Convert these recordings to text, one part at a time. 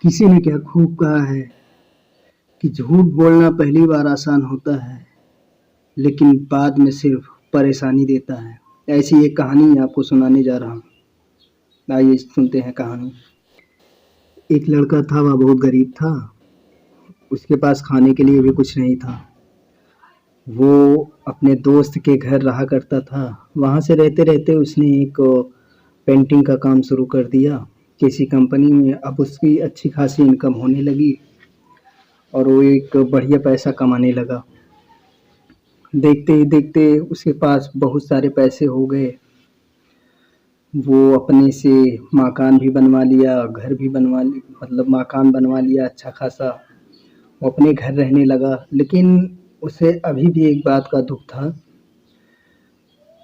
किसी ने क्या खूब कहा है कि झूठ बोलना पहली बार आसान होता है, लेकिन बाद में सिर्फ परेशानी देता है। ऐसी एक कहानी आपको सुनाने जा रहा हूँ। आइए सुनते हैं कहानी। एक लड़का था, वह बहुत गरीब था। उसके पास खाने के लिए भी कुछ नहीं था। वो अपने दोस्त के घर रहा करता था। वहाँ से रहते रहते उसने एक पेंटिंग का काम शुरू कर दिया किसी कंपनी में। अब उसकी अच्छी खासी इनकम होने लगी और वो एक बढ़िया पैसा कमाने लगा। देखते ही देखते उसके पास बहुत सारे पैसे हो गए। वो अपने से मकान भी बनवा लिया, घर भी बनवा लि मतलब मकान बनवा लिया अच्छा खासा। वो अपने घर रहने लगा, लेकिन उसे अभी भी एक बात का दुःख था,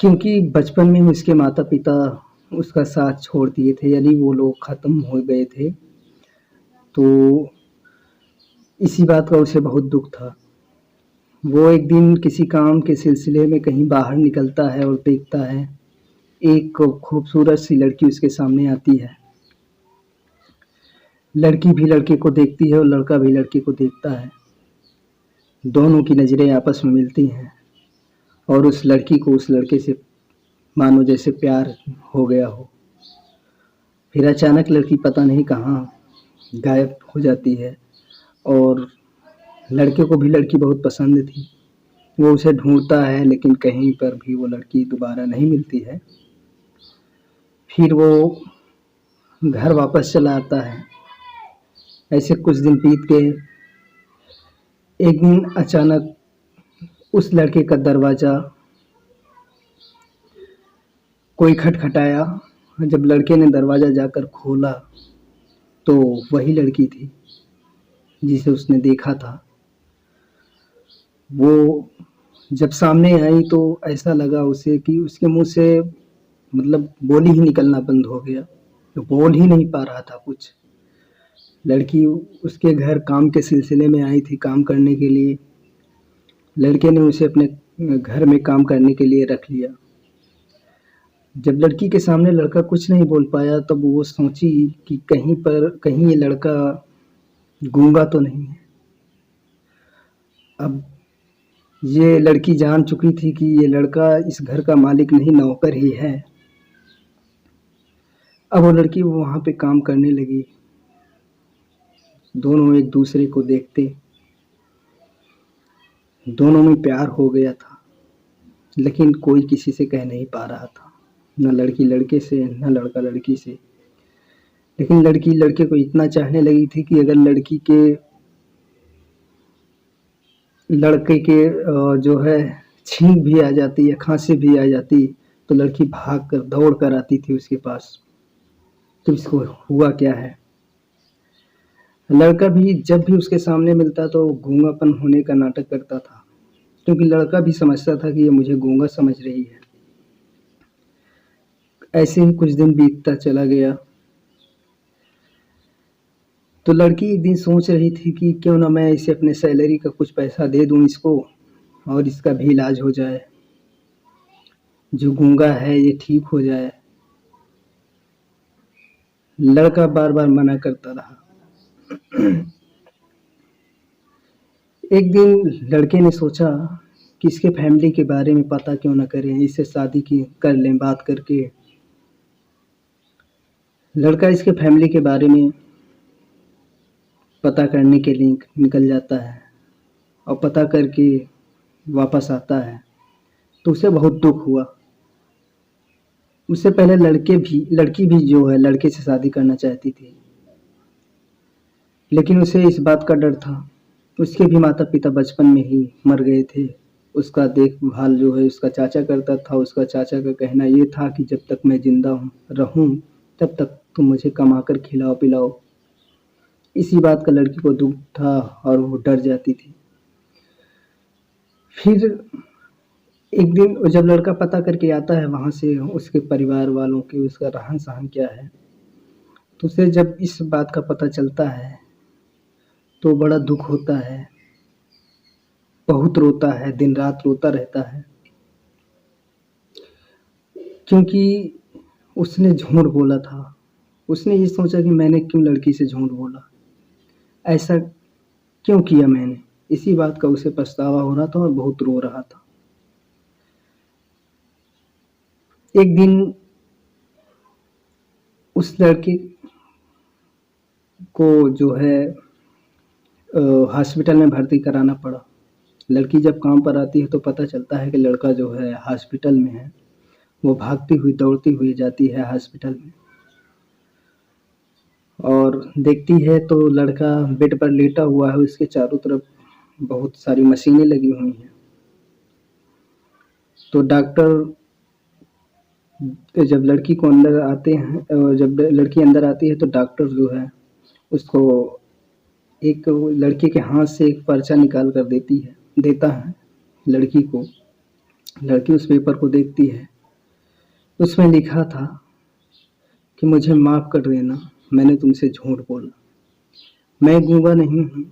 क्योंकि बचपन में उसके माता-पिता उसका साथ छोड़ दिए थे, यानी वो लोग ख़त्म हो गए थे। तो इसी बात का उसे बहुत दुःख था। वो एक दिन किसी काम के सिलसिले में कहीं बाहर निकलता है और देखता है, एक खूबसूरत सी लड़की उसके सामने आती है। लड़की भी लड़के को देखती है और लड़का भी लड़की को देखता है। दोनों की नज़रें आपस में मिलती हैं और उस लड़की को उस लड़के से मानो जैसे प्यार हो गया हो। फिर अचानक लड़की पता नहीं कहाँ गायब हो जाती है और लड़के को भी लड़की बहुत पसंद थी। वो उसे ढूँढता है, लेकिन कहीं पर भी वो लड़की दोबारा नहीं मिलती है। फिर वो घर वापस चला आता है। ऐसे कुछ दिन बीत गए। एक दिन अचानक उस लड़के का दरवाज़ा कोई खटखटाया। जब लड़के ने दरवाज़ा जाकर खोला, तो वही लड़की थी जिसे उसने देखा था। वो जब सामने आई तो ऐसा लगा उसे कि उसके मुँह से बोल ही निकलना बंद हो गया। तो बोल ही नहीं पा रहा था कुछ। लड़की उसके घर काम के सिलसिले में आई थी, काम करने के लिए। लड़के ने उसे अपने घर में काम करने के लिए रख लिया। जब लड़की के सामने लड़का कुछ नहीं बोल पाया, तब वो सोची कि कहीं ये लड़का गूंगा तो नहीं है। अब ये लड़की जान चुकी थी कि ये लड़का इस घर का मालिक नहीं, नौकर ही है। अब वो लड़की वहाँ पे काम करने लगी। दोनों एक दूसरे को देखते, दोनों में प्यार हो गया था, लेकिन कोई किसी से कह नहीं पा रहा था। न लड़की लड़के से, न लड़का लड़की से। लेकिन लड़की लड़के को इतना चाहने लगी थी कि अगर लड़के के जो है छींक भी आ जाती या खाँसी भी आ जाती, तो लड़की भाग कर दौड़ कर आती थी उसके पास। तो इसको हुआ क्या है? लड़का भी जब भी उसके सामने मिलता तो गूंगापन होने का नाटक करता था, क्योंकि लड़का भी समझता था कि ये मुझे गूंगा समझ रही है। ऐसे ही कुछ दिन बीतता चला गया। तो लड़की एक दिन सोच रही थी कि क्यों ना मैं इसे अपने सैलरी का कुछ पैसा दे दूँ इसको और इसका भी इलाज हो जाए। जो गूंगा है ये ठीक हो जाए। लड़का बार-बार मना करता रहा। एक दिन लड़के ने सोचा कि इसके फैमिली के बारे में पता क्यों ना करें, इससे शादी की कर लें बात करके। लड़का इसके फैमिली के बारे में पता करने के लिए निकल जाता है और पता करके वापस आता है। तो उसे बहुत दुःख हुआ। उससे पहले लड़की भी जो है लड़के से शादी करना चाहती थी, लेकिन उसे इस बात का डर था। उसके भी माता-पिता बचपन में ही मर गए थे। उसका देखभाल जो है उसका चाचा करता था। उसका चाचा का कहना ये था कि जब तक मैं ज़िंदा रहूँ, तब तक तुम मुझे कमा कर खिलाओ-पिलाओ। इसी बात का लड़की को दुःख था और वो डर जाती थी। फिर एक दिन जब लड़का पता करके आता है वहाँ से, उसके परिवार वालों के उसका रहन-सहन क्या है, तो उसे जब इस बात का पता चलता है, तो बड़ा दुःख होता है। बहुत रोता है, दिन-रात रोता रहता है। क्योंकि उसने झूठ बोला था। उसने ये सोचा कि मैंने क्यों लड़की से झूठ बोला। ऐसा क्यों किया मैंने? इसी बात का उसे पछतावा हो रहा था और बहुत रो रहा था। एक दिन उस लड़के को जो है हॉस्पिटल में भर्ती कराना पड़ा। लड़की जब काम पर आती है तो पता चलता है कि लड़का जो है हॉस्पिटल में है। वो भागती हुई, दौड़ती हुई जाती है हॉस्पिटल में और देखती है तो लड़का बेड पर लेटा हुआ है, उसके चारों तरफ बहुत सारी मशीनें लगी हुई हैं। तो डॉक्टर जब लड़की को अंदर आते हैं, जब लड़की अंदर आती है तो डॉक्टर जो है उसको एक लड़के के हाथ से एक पर्चा निकाल कर देता है लड़की को। लड़की उस पेपर को देखती है। उसमें लिखा था कि मुझे माफ़ कर देना, मैंने तुमसे झूठ बोला। मैं गूंगा नहीं हूँ।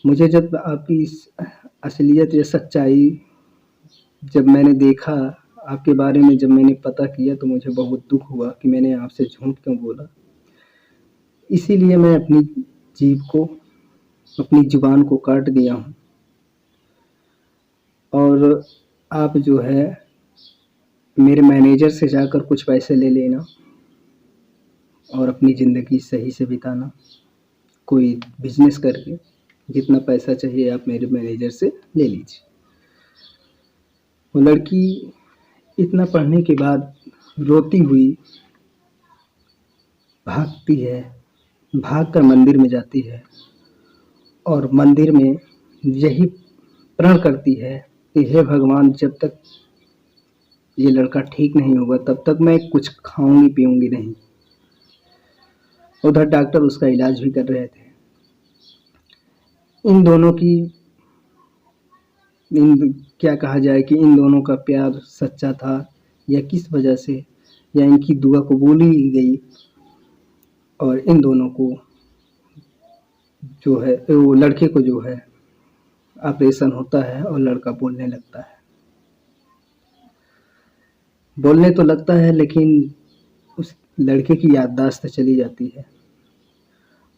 मुझे जब आपकी इस असलियत या सच्चाई जब मैंने देखा, आपके बारे में जब मैंने पता किया तो मुझे बहुत दुख हुआ कि मैंने आपसे झूठ क्यों बोला। इसीलिए मैं अपनी ज़ुबान को काट दिया हूँ। और आप जो है मेरे मैनेजर से जाकर कुछ पैसे ले लेना और अपनी ज़िंदगी सही से बिताना, कोई बिजनेस करके। जितना पैसा चाहिए आप मेरे मैनेजर से ले लीजिए। वो लड़की इतना पढ़ने के बाद रोती हुई भागती है, भागकर मंदिर में जाती है और मंदिर में यही प्रण करती है कि हे भगवान, जब तक ये लड़का ठीक नहीं होगा तब तक मैं कुछ खाऊंगी पीऊंगी नहीं। उधर डॉक्टर उसका इलाज भी कर रहे थे। इन दोनों की क्या कहा जाए कि इन दोनों का प्यार सच्चा था या किस वजह से, या इनकी दुआ कबूल ही गई और इन दोनों को जो है, वो लड़के को जो है ऑपरेशन होता है और लड़का बोलने लगता है। बोलने तो लगता है लेकिन उस लड़के की याददाश्त चली जाती है।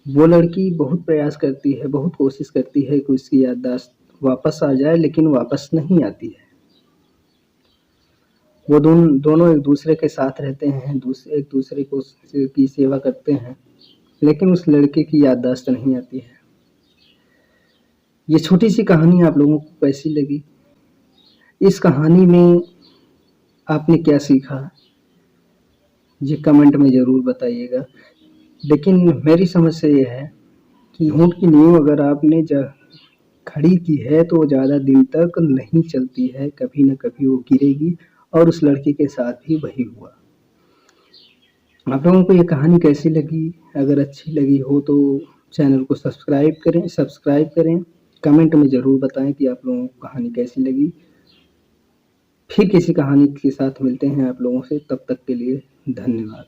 वो लड़की बहुत प्रयास करती है, बहुत कोशिश करती है कि उसकी याददाश्त वापस आ जाए, लेकिन वापस नहीं आती है। वो दोनों एक दूसरे के साथ रहते हैं, एक दूसरे को की सेवा करते हैं, लेकिन उस लड़के की याददाश्त नहीं आती है। ये छोटी सी कहानी आप लोगों को कैसी लगी? इस कहानी में आपने क्या सीखा? ये कमेंट में ज़रूर बताइएगा। लेकिन मेरी समझ से ये है कि ऊँट की नींव अगर आपने खड़ी की है तो वो ज़्यादा दिन तक नहीं चलती है, कभी न कभी वो गिरेगी और उस लड़के के साथ भी वही हुआ। आप लोगों को ये कहानी कैसी लगी? अगर अच्छी लगी हो तो चैनल को सब्सक्राइब करें। कमेंट में ज़रूर बताएं कि आप लोगों को कहानी कैसी लगी। फिर किसी कहानी के साथ मिलते हैं आप लोगों से, तब तक के लिए धन्यवाद।